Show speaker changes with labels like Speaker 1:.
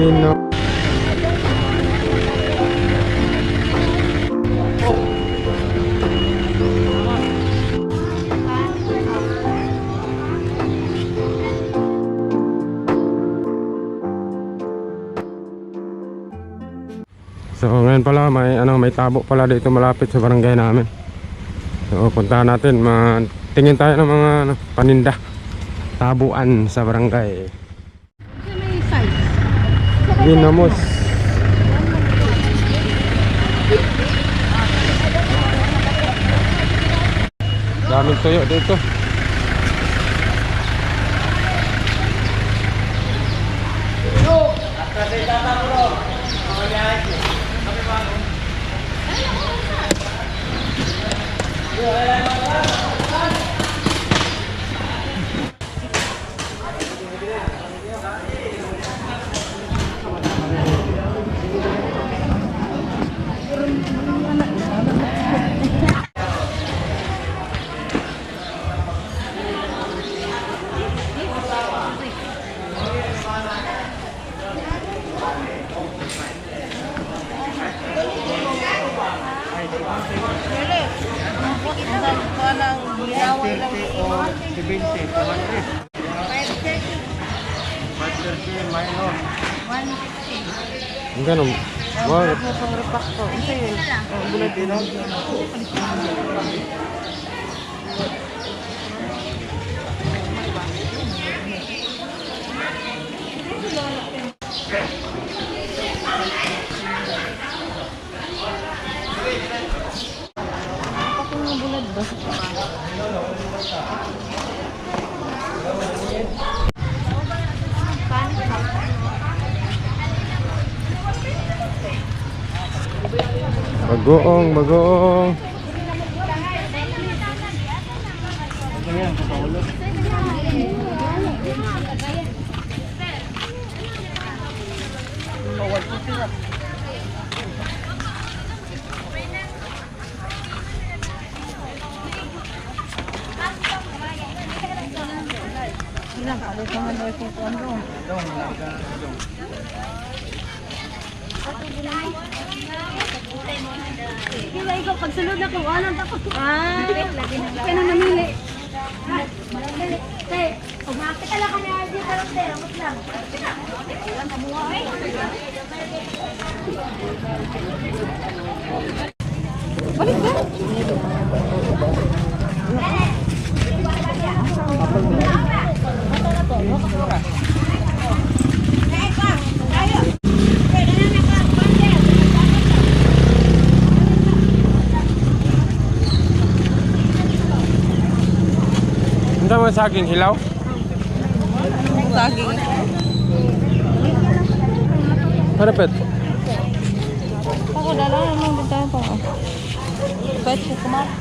Speaker 1: Mino. So ngayon pala may tabo pala dito malapit sa barangay namin. So puntahan natin, tingin tayo ng mga paninda, tabuan sa barangay.
Speaker 2: May size.
Speaker 1: Ginamos. Daming tuyo dito. Ang ganun. Wow. Bulad din lang. Bagoong, bagoong.
Speaker 2: Kaya ikaw, pagsunod na kung anong tapos. Kaya na namili. Te, umakita lang kami ay dito lang, te. Ramot lang. Balik ka?
Speaker 1: Ano mo saging hilaw?
Speaker 2: Saging.
Speaker 1: Harapet.
Speaker 2: Ako, dala naman dito pa. Pwede siya kumakas.